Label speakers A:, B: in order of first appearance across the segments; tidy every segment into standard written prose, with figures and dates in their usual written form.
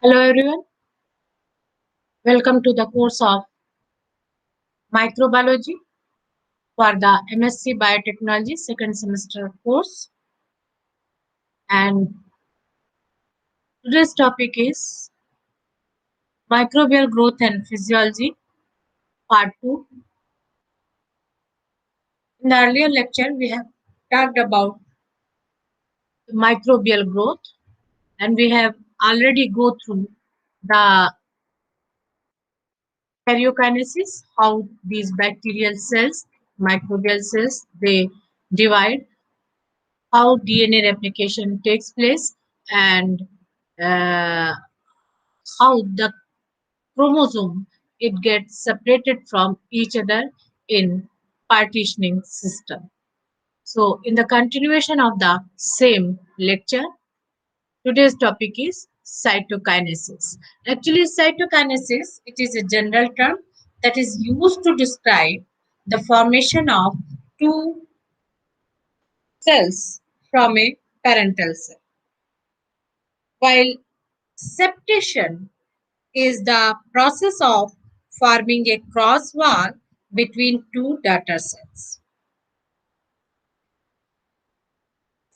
A: Hello everyone, welcome to the course of Microbiology for the MSc Biotechnology second semester course. And today's topic is Microbial Growth and Physiology, Part 2. In the earlier lecture, we have talked about microbial growth and we have already go through the karyokinesis, how these bacterial cells, microbial cells, they divide, how DNA replication takes place, and uh, how the chromosome it gets separated from each other in partitioning system. So in the continuation of the same lecture, today's topic is cytokinesis. Actually, cytokinesis, it is a general term that is used to describe the formation of two cells from a parental cell, while septation is the process of forming a cross wall between two data sets.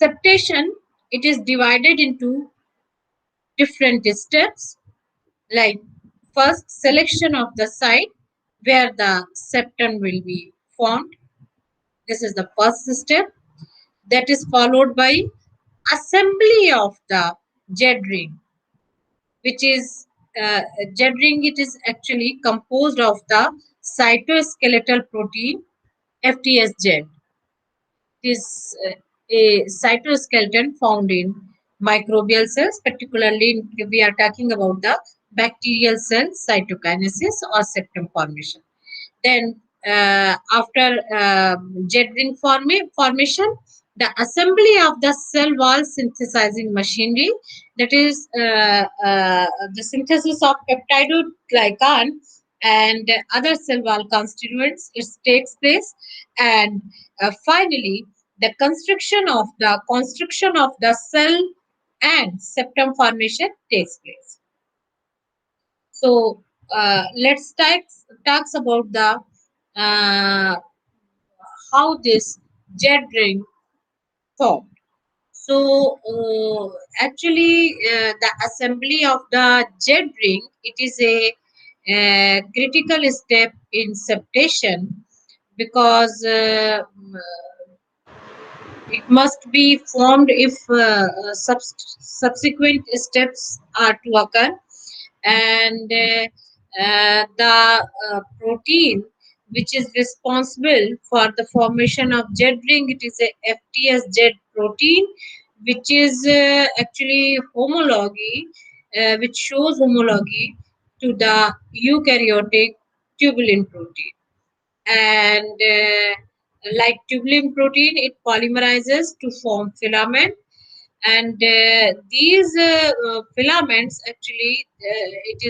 A: Septation, it is divided into different steps, like first selection of the site where the septum will be formed. This is the first step. That is followed by assembly of the jet ring, which is jet ring. It is actually composed of the cytoskeletal protein FTSZ. Is a cytoskeleton found in microbial cells, particularly we are talking about the bacterial cell cytokinesis or septum formation. Then after jet ring formation, the assembly of the cell wall synthesizing machinery, that is the synthesis of peptidoglycan and other cell wall constituents, it takes place, and finally the construction of the cell and septum formation takes place. So let's talks about the how this jet ring formed. So the assembly of the jet ring, it is a critical step in septation, because it must be formed if subsequent steps are to occur, and the protein which is responsible for the formation of jet ring, it is a FTSZ protein, which is actually homology, which shows homology to the eukaryotic tubulin protein. And like tubulin protein, it polymerizes to form filament, and filaments actually it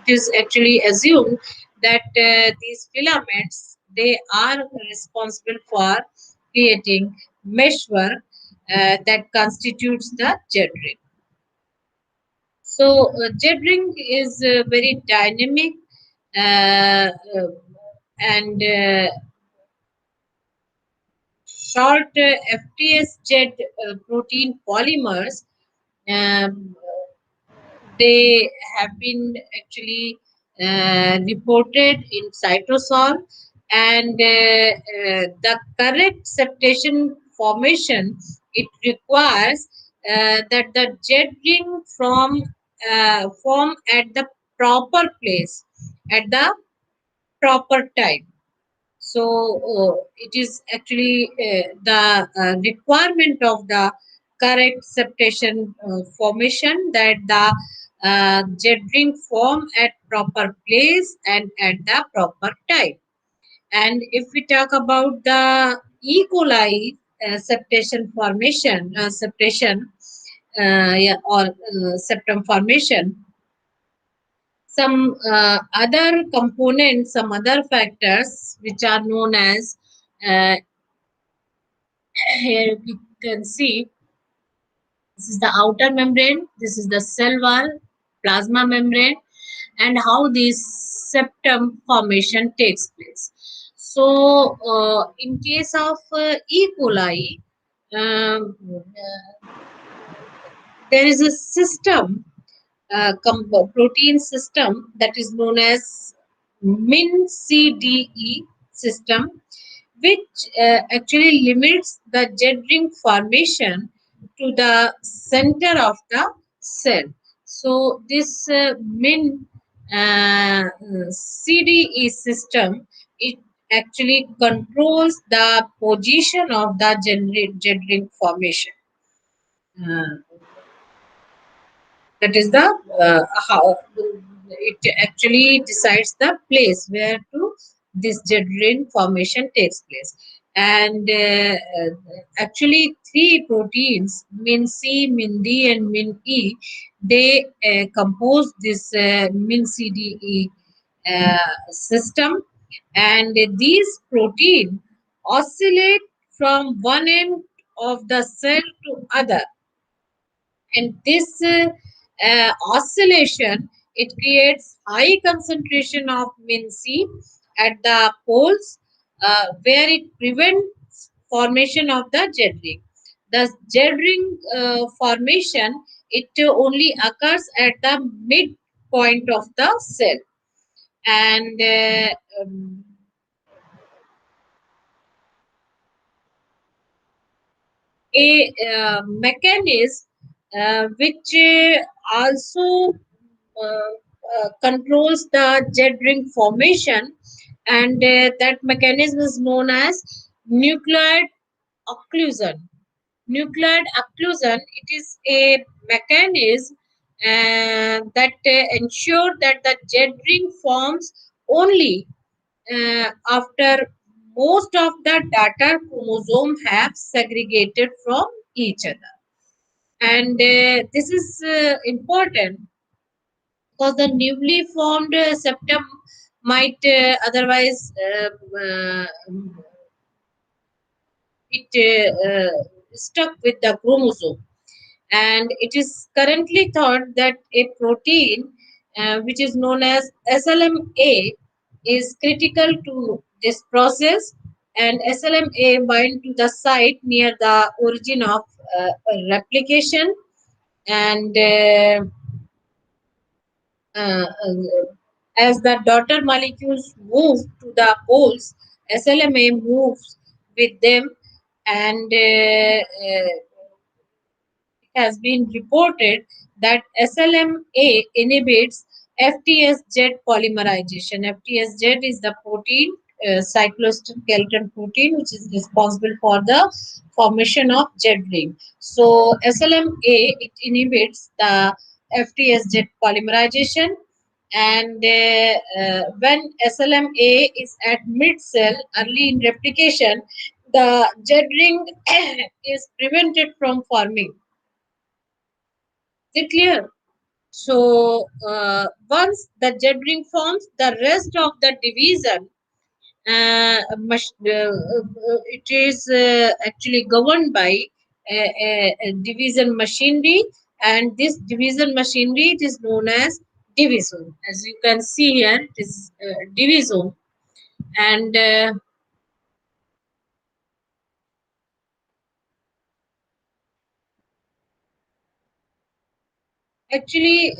A: is actually assumed that these filaments, they are responsible for creating meshwork that constitutes the jet ring. So jet ring is very dynamic, uh, uh, and short FTSZ protein polymers, um, they have been actually reported in cytosol, and the correct septation formation, it requires that the jet ring form at the proper place at the proper time. So it is actually the requirement of the correct septation formation, that the jet ring form at proper place and at the proper time. And if we talk about the E. coli septation yeah, or septum formation, some other components, some other factors which are known as, uh, here we can see This is the outer membrane, this is the cell wall, plasma membrane, and how this septum formation takes place. So, in case of E. coli, there is a system, protein system that is known as MIN-CDE system, which actually limits the jet ring formation to the center of the cell. So this MIN CDE system, it actually controls the position of the jet ring formation. Uh, that is the how it actually decides the place where to this jet ring formation takes place. And actually three proteins, min C, min D, and min E, they compose this min CDE system, and these protein oscillate from one end of the cell to other, and this oscillation, it creates high concentration of min C at the poles, where it prevents formation of the jet ring. The jet ring formation, it only occurs at the midpoint of the cell, and a mechanism which also controls the jet ring formation, and that mechanism is known as nuclear occlusion. Nuclear occlusion, it is a mechanism that ensure that the jet ring forms only after most of the daughter chromosome have segregated from each other. And this is important because the newly formed septum might otherwise it stuck with the chromosome, and it is currently thought that a protein which is known as SLMA is critical to this process, and SLMA bind to the site near the origin of replication, and as the daughter molecules move to the poles, SLMA moves with them, and it has been reported that SLMA inhibits FTSZ polymerization. FTSZ is the protein, cycloskeleton protein, which is responsible for the formation of jet ring. So SLMA, it inhibits the FTSZ polymerization, and when SLMA is at mid cell early in replication, the jet ring is prevented from forming. Is it clear? So once the jet ring forms, the rest of the division, it is actually governed by a division machinery, and this division machinery, it is known as divisome. As you can see here, it is divisome, and actually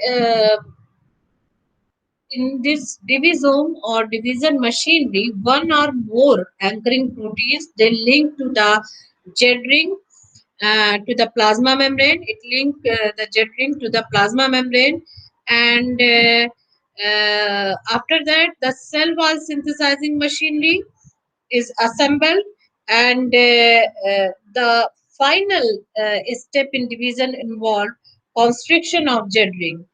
A: in this divisome or division machinery, one or more anchoring proteins, they link to the jet ring, to the plasma membrane. It link the jet ring to the plasma membrane, and after that, the cell wall synthesizing machinery is assembled, and the final step in division involved constriction of jet ring,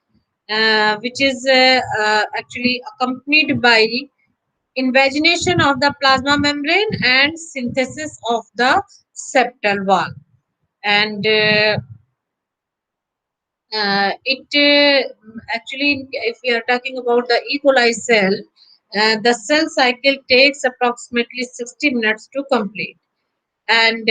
A: which is actually accompanied by invagination of the plasma membrane and synthesis of the septal wall. And it actually, if we are talking about the E. coli cell, the cell cycle takes approximately 60 minutes to complete. And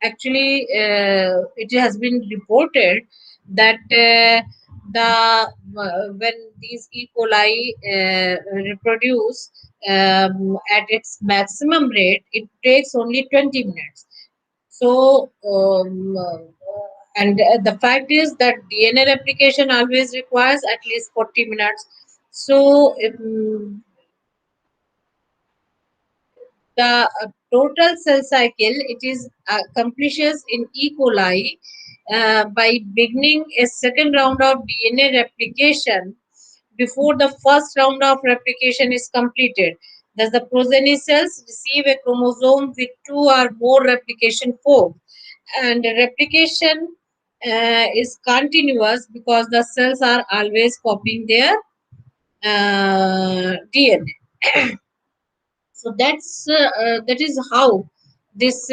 A: actually it has been reported that when these E. coli reproduce at its maximum rate, it takes only 20 minutes. So, and the fact is that DNA replication always requires at least 40 minutes. So, the total cell cycle, it is accomplishes in E. coli by beginning a second round of DNA replication before the first round of replication is completed. Thus, the progeny cells receive a chromosome with two or more replication forks, and replication is continuous because the cells are always copying their DNA. So that is how this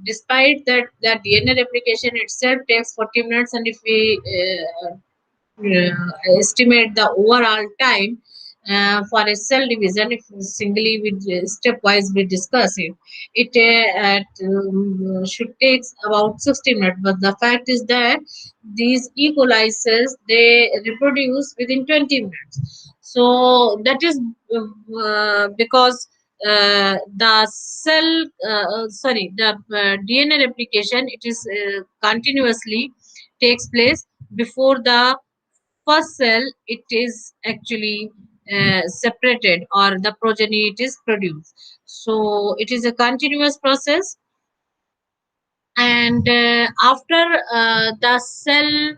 A: despite that the DNA replication itself takes 40 minutes, and if we estimate the overall time for a cell division, if singly with stepwise we discuss it, it should take about 60 minutes. But the fact is that these E. coli cells, they reproduce within 20 minutes. So that is because the cell, sorry, the DNA replication, it is continuously takes place before the first cell it is actually separated or the progeny it is produced. So it is a continuous process, and after the cell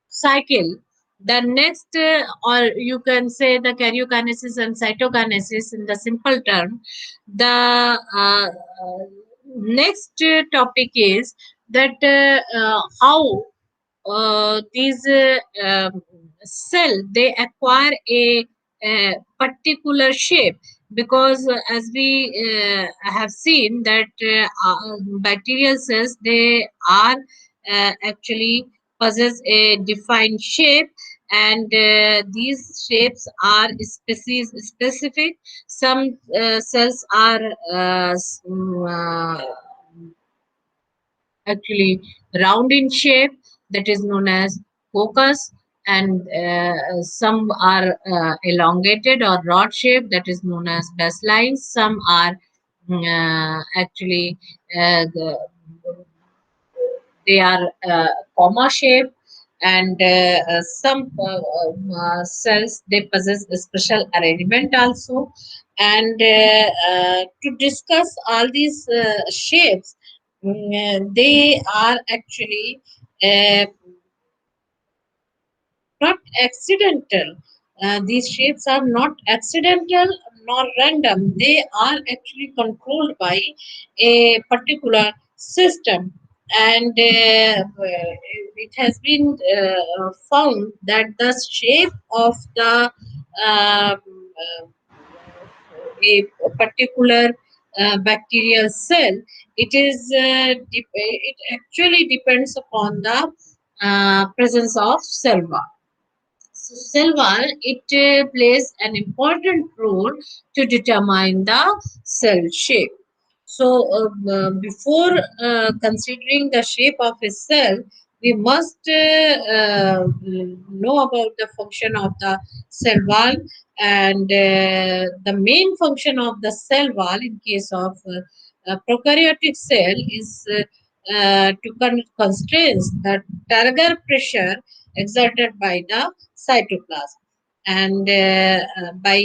A: cycle, the next or you can say the karyokinesis and cytokinesis in the simple term, the next topic is that how these cell they acquire a particular shape, because as we have seen that bacterial cells, they are actually possess a defined shape, and these shapes are species specific. Some cells are actually round in shape, that is known as focus, and some are elongated or rod shape, that is known as baselines. Some are actually they are comma shaped, and some cells they possess a special arrangement also. And to discuss all these shapes, they are actually uh, not accidental. These shapes are not accidental nor random. They are actually controlled by a particular system. And it has been found that the shape of the a particular bacterial cell, it actually depends upon the presence of cell wall. So cell wall, it plays an important role to determine the cell shape. So before considering the shape of a cell, we must know about the function of the cell wall, and the main function of the cell wall in case of a prokaryotic cell is to constrain the turgor pressure exerted by the cytoplasm, and by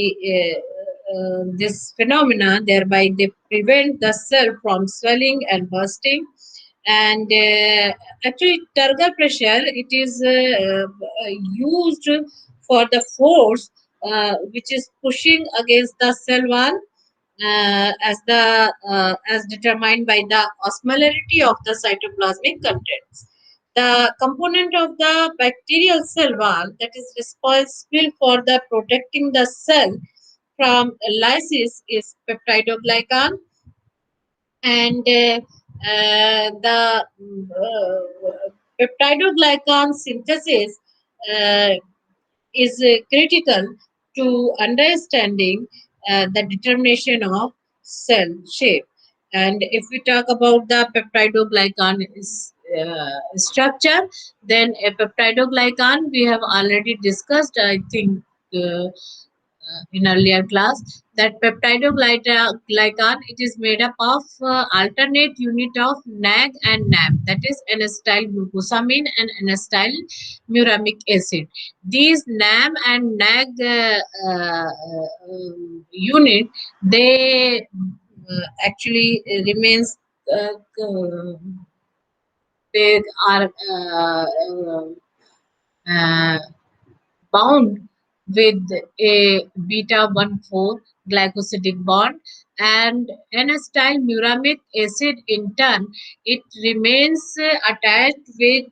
A: this phenomena, thereby they prevent the cell from swelling and bursting. And actually turgor pressure, it is used for the force which is pushing against the cell wall, as determined by the osmolarity of the cytoplasmic contents. The component of the bacterial cell wall that is responsible for the protecting the cell from lysis is peptidoglycan, and the peptidoglycan synthesis uh, is critical to understanding the determination of cell shape. And if we talk about the peptidoglycan structure, then a peptidoglycan we have already discussed, I think, in earlier class, that peptidoglycan, it is made up of alternate unit of NAG and NAM, that is N-acetyl glucosamine and N-acetyl muramic acid. These NAM and NAG unit, they actually remains uh, uh, they are uh, bound with a beta 1,4 glycosidic bond, and N-acetyl muramic acid in turn, it remains attached with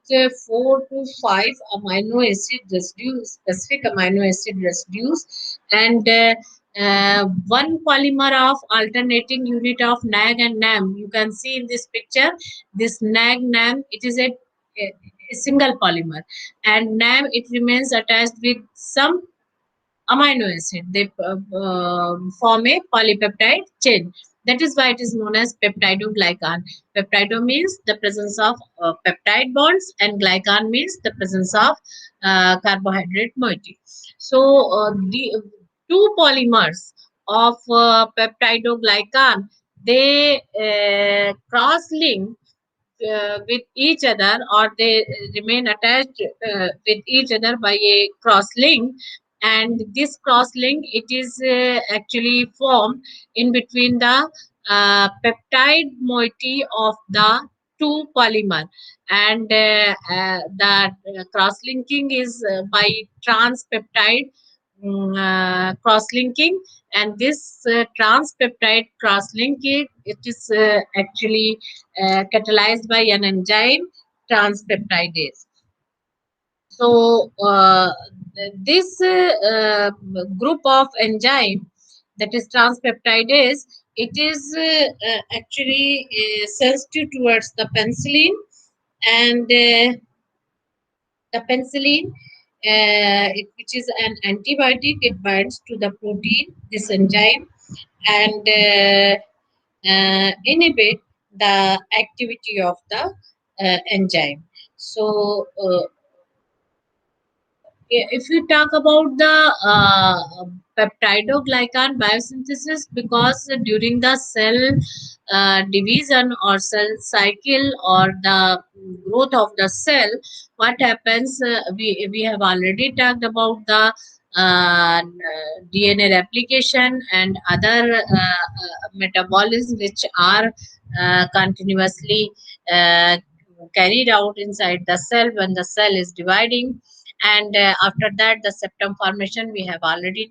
A: 4 to 5 amino acid residues, specific amino acid residues, and one polymer of alternating unit of NAG and NAM. You can see in this picture, this NAG NAM, it is a single polymer, and NAM, it remains attached with some amino acid. They form a polypeptide chain. That is why it is known as peptidoglycan. Peptido means the presence of peptide bonds, and glycan means the presence of carbohydrate moiety. So the two polymers of peptidoglycan, they cross-link with each other, or they remain attached with each other by a cross link, and this cross link, it is actually formed in between the peptide moiety of the two polymer, and that cross linking is by transpeptide cross linking, and this transpeptide cross linking, it is actually catalyzed by an enzyme, transpeptidase. So this group of enzyme, that is transpeptidase, it is actually sensitive towards the penicillin, and the penicillin, which is an antibiotic, it binds to the protein, this enzyme, and inhibit the activity of the enzyme. So, if we talk about the peptidoglycan biosynthesis, because during the cell division or cell cycle or the growth of the cell, what happens, we have already talked about the DNA replication and other metabolisms which are continuously uh, carried out inside the cell when the cell is dividing, and after that the septum formation we have already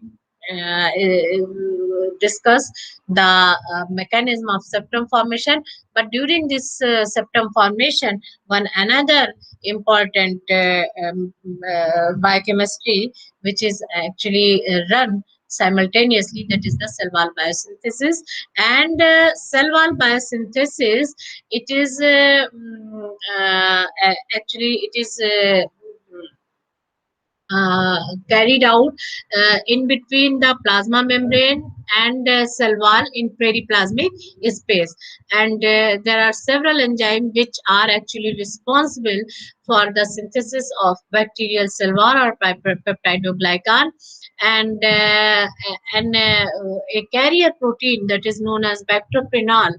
A: discussed the mechanism of septum formation. But during this septum formation, one another important biochemistry which is actually run simultaneously, that is the cell wall biosynthesis. And cell wall biosynthesis, it is actually it is carried out in between the plasma membrane and cell wall in periplasmic space, and there are several enzymes which are actually responsible for the synthesis of bacterial cell wall or peptidoglycan, and a carrier protein that is known as bactroprenol.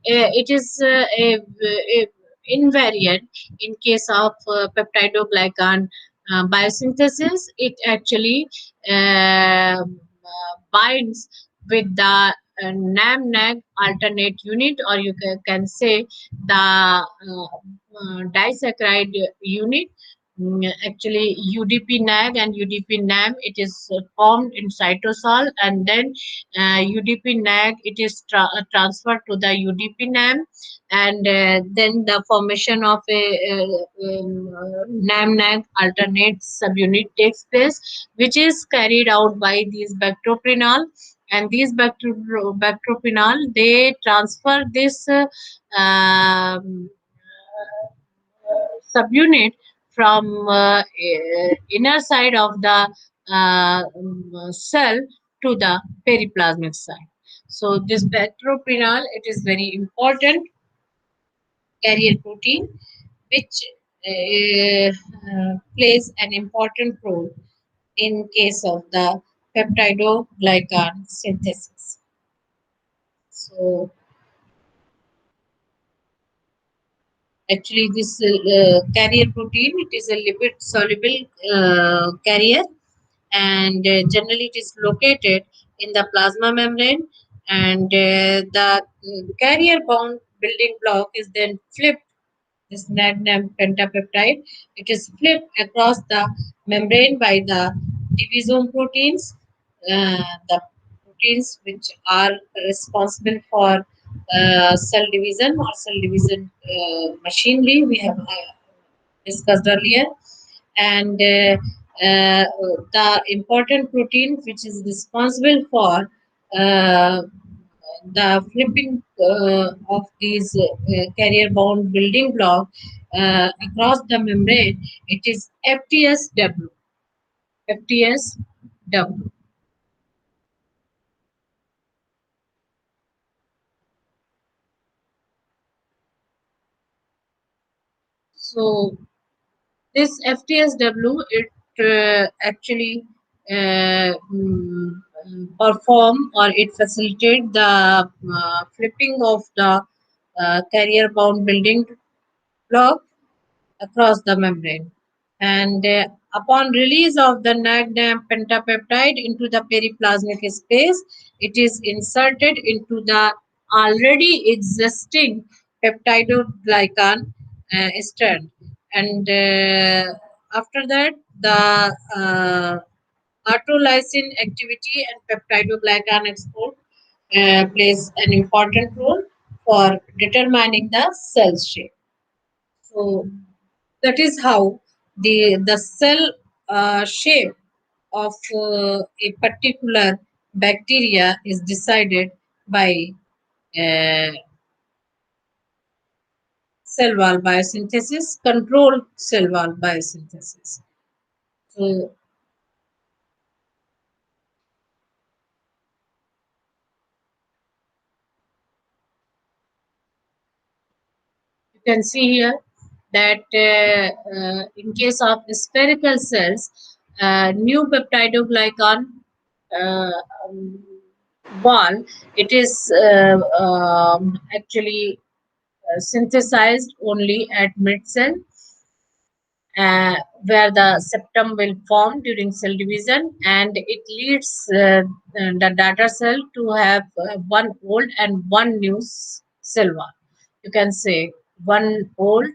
A: It is a invariant in case of peptidoglycan biosynthesis. It actually binds with the NAM-NAG alternate unit, or you can say the disaccharide unit. Actually, UDP-NAG and UDP-NAM, it is formed in cytosol, and then UDP-NAG, it is transferred to the UDP-NAM, and then the formation of a NAM-NAG alternate subunit takes place, which is carried out by these bactroprenol, and these bactroprenol, they transfer this subunit from inner side of the cell to the periplasmic side. So this bacterial, it is very important carrier protein which plays an important role in case of the peptidoglycan synthesis. So actually, this carrier protein, it is a lipid soluble carrier, and generally it is located in the plasma membrane, and the carrier bound building block is then flipped. This NADNAM pentapeptide, it is flipped across the membrane by the divisome proteins, the proteins which are responsible for cell division or cell division machinery we have discussed earlier, and the important protein which is responsible for uh, the flipping of these carrier bound building block across the membrane, it is FTSW. FTSW. So this FTSW, it actually perform or it facilitate the flipping of the carrier bound building block across the membrane. And upon release of the NADNAM pentapeptide into the periplasmic space, it is inserted into the already existing peptidoglycan strand. And after that, the autolysin activity and peptidoglycan export plays an important role for determining the cell shape. So that is how the cell shape of a particular bacteria is decided by uh, cell wall biosynthesis, controlled cell wall biosynthesis. So you can see here that in case of spherical cells, new peptidoglycan uh, um, wall, it is actually synthesized only at mid cell, uh, where the septum will form during cell division, and it leads the data cell to have one old and one new cell wall. You can say one old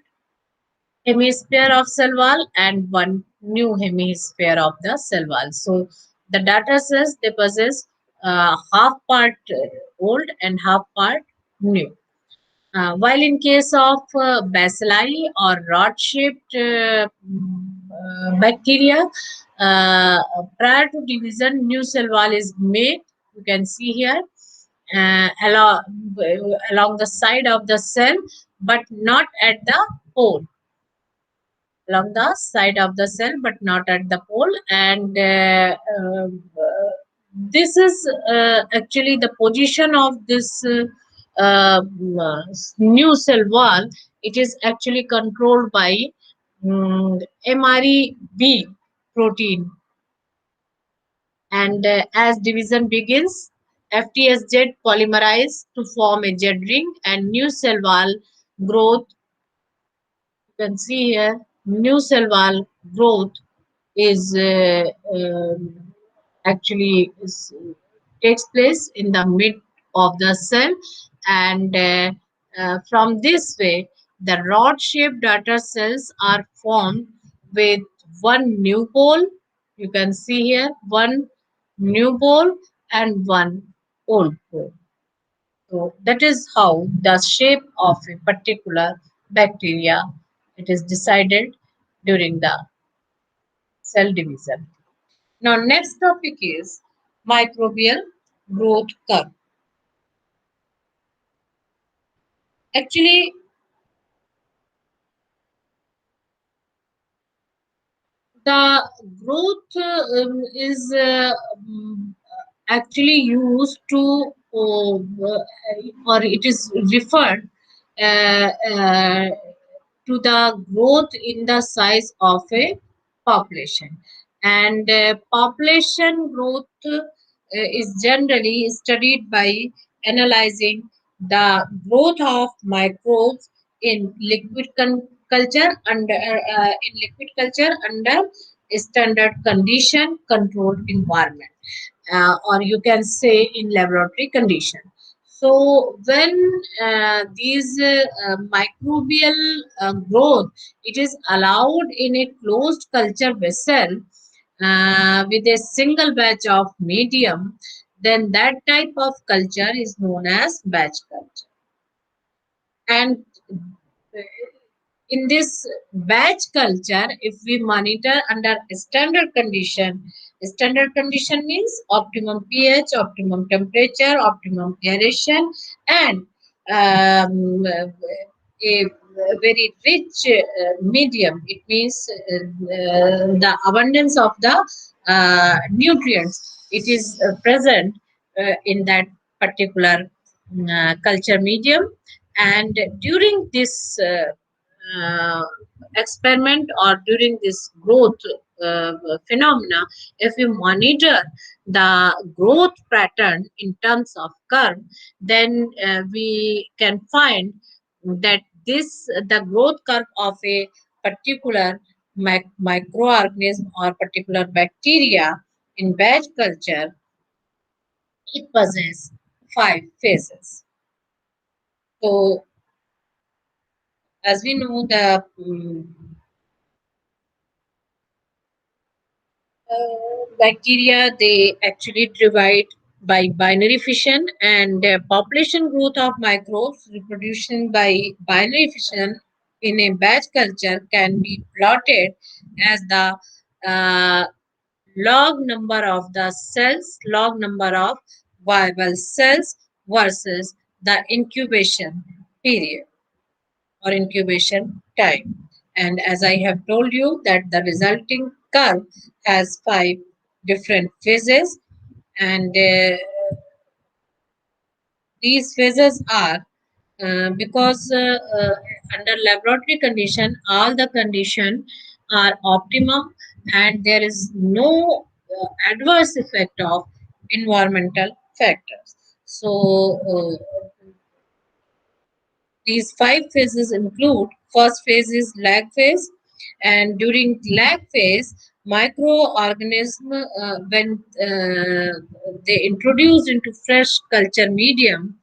A: hemisphere of cell wall and one new hemisphere of the cell wall. So the data cells, they possess half part old and half part new. While in case of bacilli or rod-shaped bacteria, prior to division, new cell wall is made. You can see here along the side of the cell, but not at the pole. Along the side of the cell, but not at the pole. And this is actually the position of this new cell wall. It is actually controlled by MREB protein. And as division begins, FTSZ polymerize to form a Z ring, and new cell wall growth, you can see here, new cell wall growth is actually takes place in the mid of the cell, and from this way the rod shaped data cells are formed with one new pole. You can see here one new pole and one old pole. So that is how the shape of a particular bacteria, it is decided during the cell division. Now next topic is microbial growth curve. Actually, the growth is actually used to, or it is referred uh, uh, to the growth in the size of a population. And population growth is generally studied by analyzing the growth of microbes in culture under standard condition controlled environment, or you can say in laboratory condition. So when these microbial growth, it is allowed in a closed culture vessel with a single batch of medium, then that type of culture is known as batch culture. And in this batch culture, if we monitor under standard condition means optimum pH, optimum temperature, optimum aeration, and a very rich medium. It means the abundance of the nutrients. It is present in that particular culture medium, and during this uh, experiment or during this growth uh, phenomena, if you monitor the growth pattern in terms of curve, then we can find that this the growth curve of a particular microorganism or particular bacteria in batch culture, it possesses five phases. So as we know, the bacteria, they actually divide by binary fission, and population growth of microbes reproduction by binary fission in a batch culture can be plotted as the uh, log number of the cells, log number of viable cells versus the incubation period or incubation time. And as I have told you that the resulting curve has five different phases, and these phases are because under laboratory condition all the condition are optimum and there is no adverse effect of environmental factors. So these five phases include first phase is lag phase, and during lag phase, microorganism when they introduced into fresh culture medium,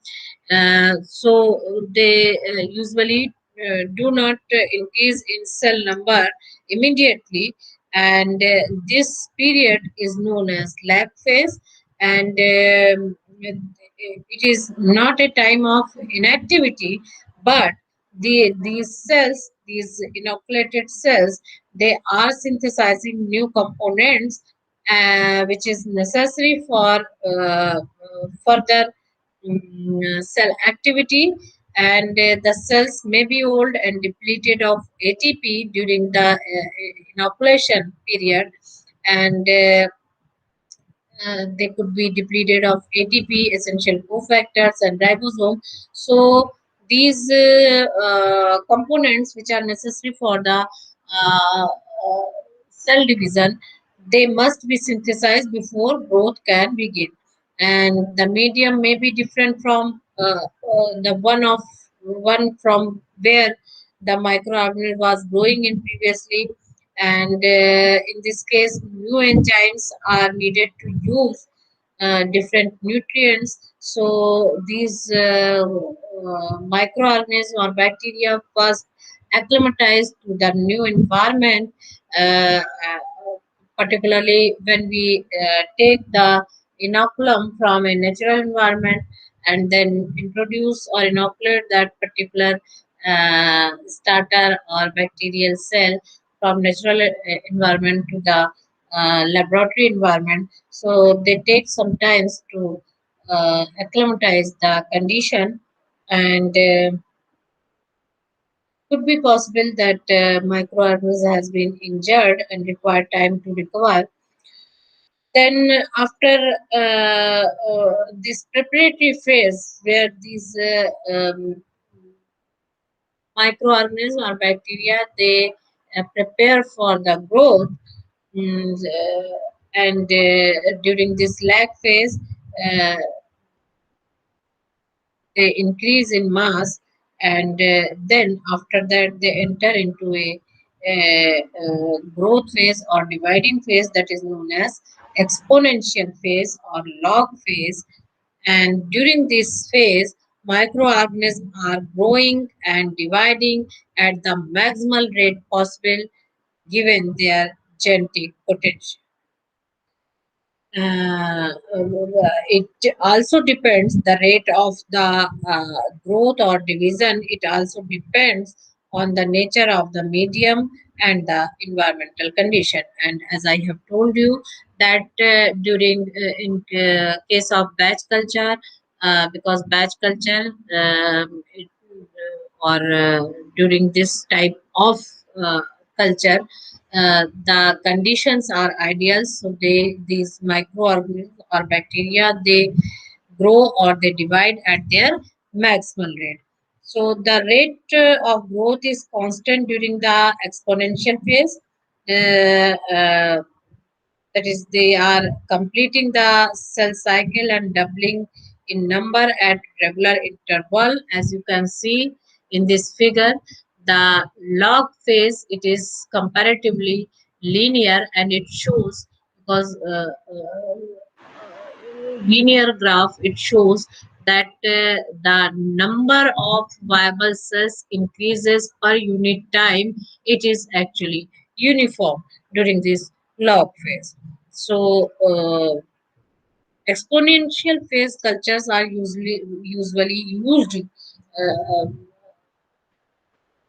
A: so they usually do not increase in cell number immediately, and this period is known as lag phase, and it is not a time of inactivity, but these cells, these inoculated cells, they are synthesizing new components which is necessary for further cell activity, and the cells may be old and depleted of ATP during the inoculation period, and they could be depleted of ATP, essential cofactors, and ribosome. So these components which are necessary for the cell division, they must be synthesized before growth can begin. And the medium may be different from the one from where the microorganism was growing in previously, and in this case new enzymes are needed to use different nutrients. So these microorganisms or bacteria was acclimatized to the new environment, particularly when we take the inoculum from a natural environment and then introduce or inoculate that particular starter or bacterial cell from natural environment to the laboratory environment. So they take some time to acclimatize the condition, and could be possible that microorganism has been injured and require time to recover. Then after this preparatory phase, where these microorganisms or bacteria, they prepare for the growth. And during this lag phase, uh, they increase in mass, and then after that they enter into a growth phase or dividing phase, that is known as exponential phase or log phase. And during this phase, microorganisms are growing and dividing at the maximal rate possible given their genetic potential. It also depends the rate of the growth or division. It also depends on the nature of the medium and the environmental condition. And as I have told you that during in case of batch culture, because batch culture or during this type of culture, the conditions are ideal, so they these microorganisms or bacteria, they grow or they divide at their maximal rate. So the rate of growth is constant during the exponential phase. That is, they are completing the cell cycle and doubling in number at regular interval. As you can see in this figure, the log phase, it is comparatively linear, and it shows, because linear graph, it shows that the number of viable cells increases per unit time. It is actually uniform during this log phase. So exponential phase cultures are usually used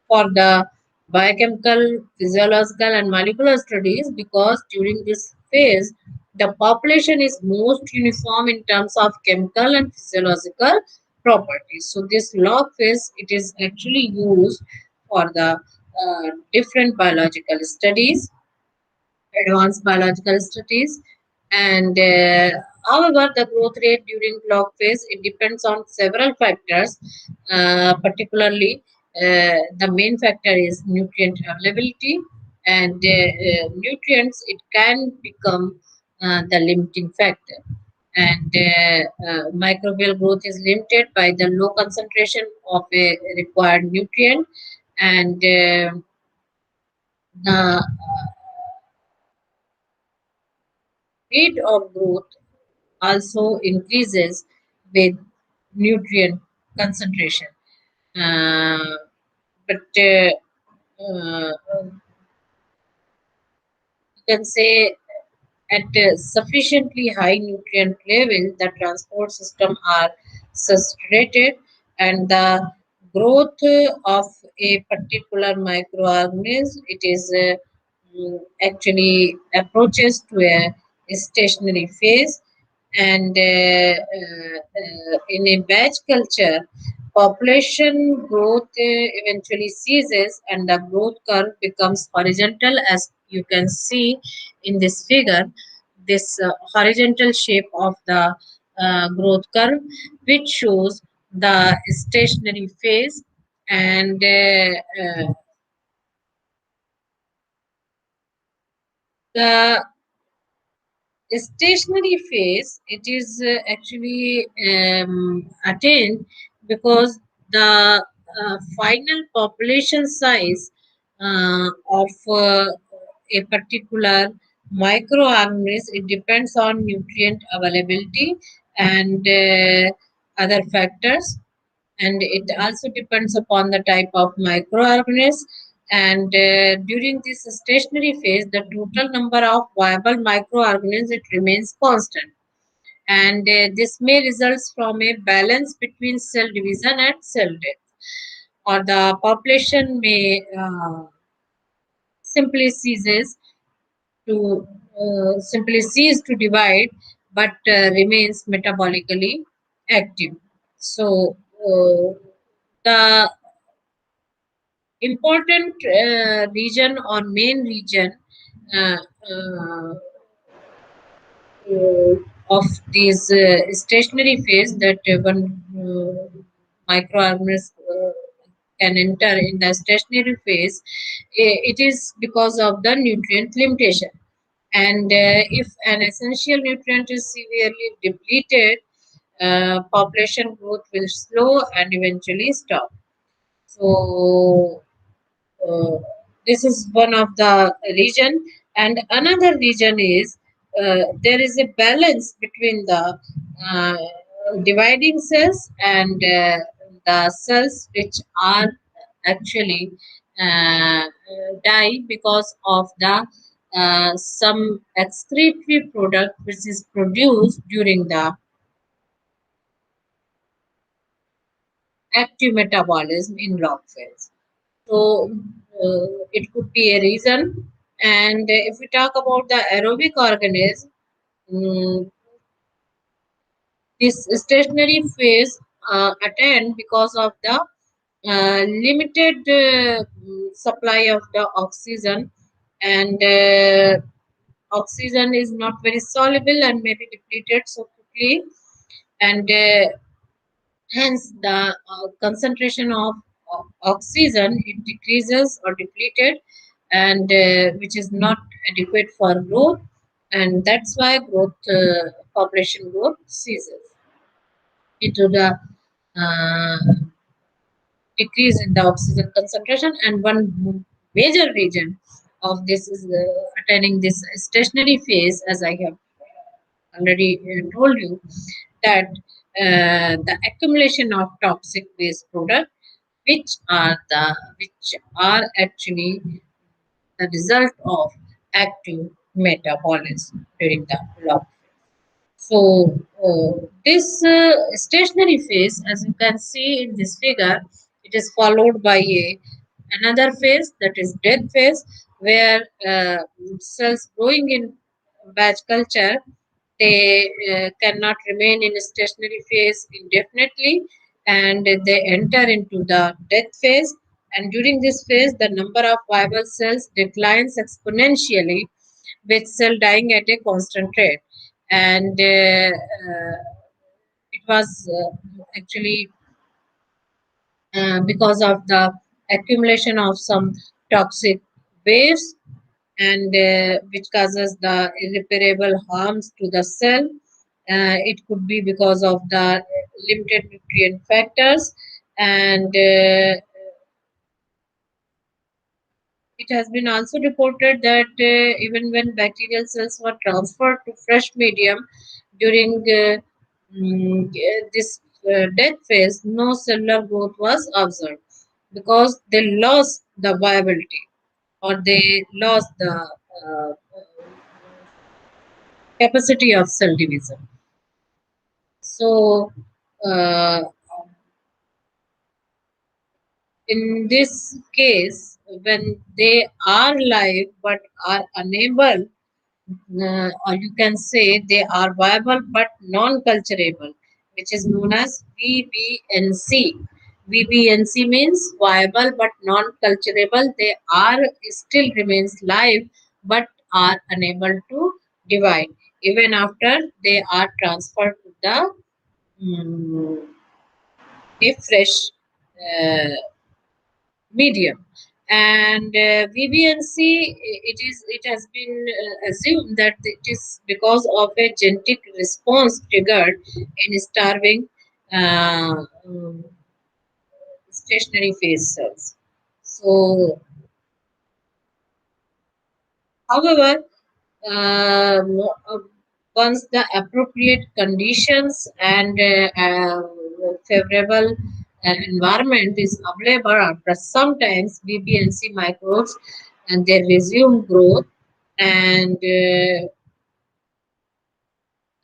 A: for the biochemical, physiological, and molecular studies, because during this phase, the population is most uniform in terms of chemical and physiological properties. So this log phase, it is actually used for the different biological studies, advanced biological studies. And however, the growth rate during log phase, it depends on several factors. Particularly, the main factor is nutrient availability, and nutrients, it can become the limiting factor. And microbial growth is limited by the low concentration of a required nutrient, and the rate of growth also increases with nutrient concentration. Uh, but you can say at a sufficiently high nutrient level, the transport system are saturated, and the growth of a particular microorganism, it is actually approaches to a stationary phase. And in a batch culture, population growth eventually ceases, and the growth curve becomes horizontal, as you can see in this figure. This horizontal shape of the growth curve, which shows the stationary phase. And the stationary phase, it is actually attained because the final population size of a particular microorganism, it depends on nutrient availability and other factors, and it also depends upon the type of microorganism. And during this stationary phase, the total number of viable microorganisms, it remains constant, and this may result from a balance between cell division and cell death, or the population may simply ceases simply cease to divide, but remains metabolically active. So the important region or main region uh, uh, uh, of these stationary phase that one microorganisms can enter in the stationary phase, it is because of the nutrient limitation. And if an essential nutrient is severely depleted, population growth will slow and eventually stop. So uh, this is one of the region, and another region is there is a balance between the uh, dividing cells and the cells which are actually die because of the some excretory product which is produced during the active metabolism in log phase. So it could be a reason. And if we talk about the aerobic organism, mm, this stationary phase attend because of the limited supply of the oxygen, and oxygen is not very soluble and may be depleted so quickly, and hence the concentration of oxygen it decreases or depleted, and which is not adequate for growth, and that's why growth population growth ceases due to the uh, decrease in the oxygen concentration. And one major reason of this is attaining this stationary phase, as I have already told you, that the accumulation of toxic waste product which are actually the result of active metabolism during the log. So this stationary phase, as you can see in this figure, it is followed by another phase, that is death phase, where cells growing in batch culture, they cannot remain in a stationary phase indefinitely, and they enter into the death phase. And during this phase, the number of viable cells declines exponentially, with cell dying at a constant rate. And it was actually because of the accumulation of some toxic waste, and which causes the irreparable harms to the cell. It could be because of the limited nutrient factors, and it has been also reported that even when bacterial cells were transferred to fresh medium during this death phase, no cellular growth was observed because they lost the viability, or they lost the capacity of cell division. So, uh, in this case, when they are live but are unable, or you can say they are viable but non-culturable, which is known as VBNC. VBNC means viable but non-culturable. They are still remains live but are unable to divide even after they are transferred to the a fresh uh, medium. And VBNC, it has been assumed that it is because of a genetic response triggered in starving uh, um, stationary phase cells. So, however, once the appropriate conditions and favorable environment is available, after sometimes BBNC microbes and they resume growth, and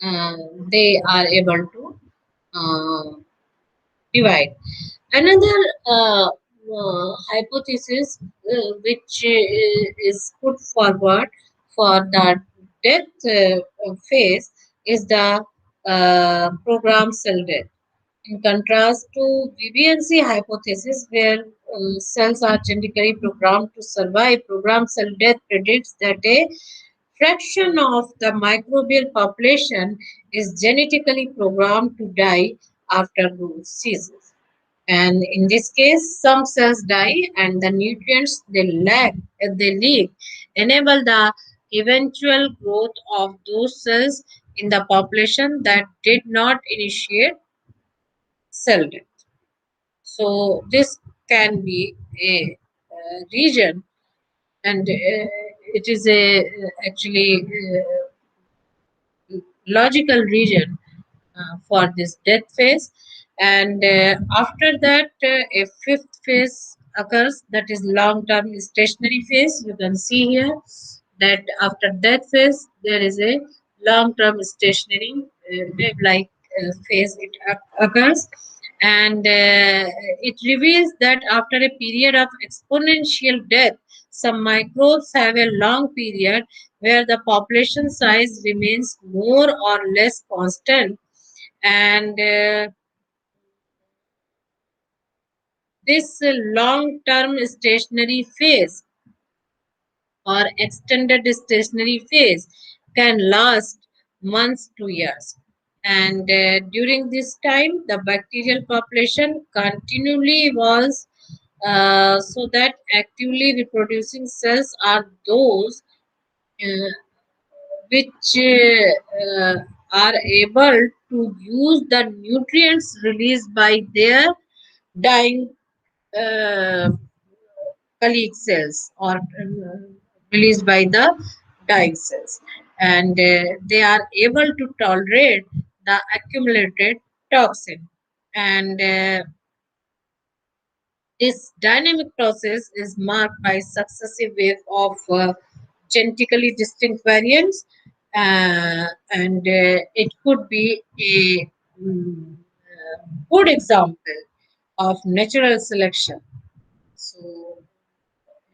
A: uh, they are able to uh, divide. Another hypothesis which is put forward for the death phase is the program cell death. In contrast to VBNC hypothesis, where cells are genetically programmed to survive, program cell death predicts that a fraction of the microbial population is genetically programmed to die after growth ceases. And in this case, some cells die, and the nutrients they leak, enable the eventual growth of those cells in the population that did not initiate cell death. So this can be a region, and it is a actually logical region for this death phase. And after that, a fifth phase occurs, that is long term stationary phase. You can see here that after death phase, there is a long term stationary wave like phase occurs. And it reveals that after a period of exponential death, some microbes have a long period where the population size remains more or less constant. And this long term stationary phase or extended stationary phase can last months to years. And during this time, the bacterial population continually evolves so that actively reproducing cells are those uh, which are able to use the nutrients released by their dying uh, colleague cells or released by the dying cells, and they are able to tolerate the accumulated toxin. And this dynamic process is marked by successive wave of genetically distinct variants, and it could be a good example of natural selection. So,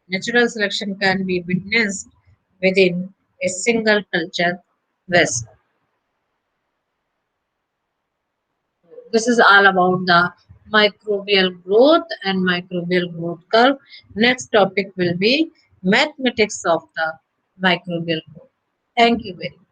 A: natural selection can be witnessed within a single culture vessel. This is all about the microbial growth and microbial growth curve. Next topic will be mathematics of the microbial growth. Thank you very much.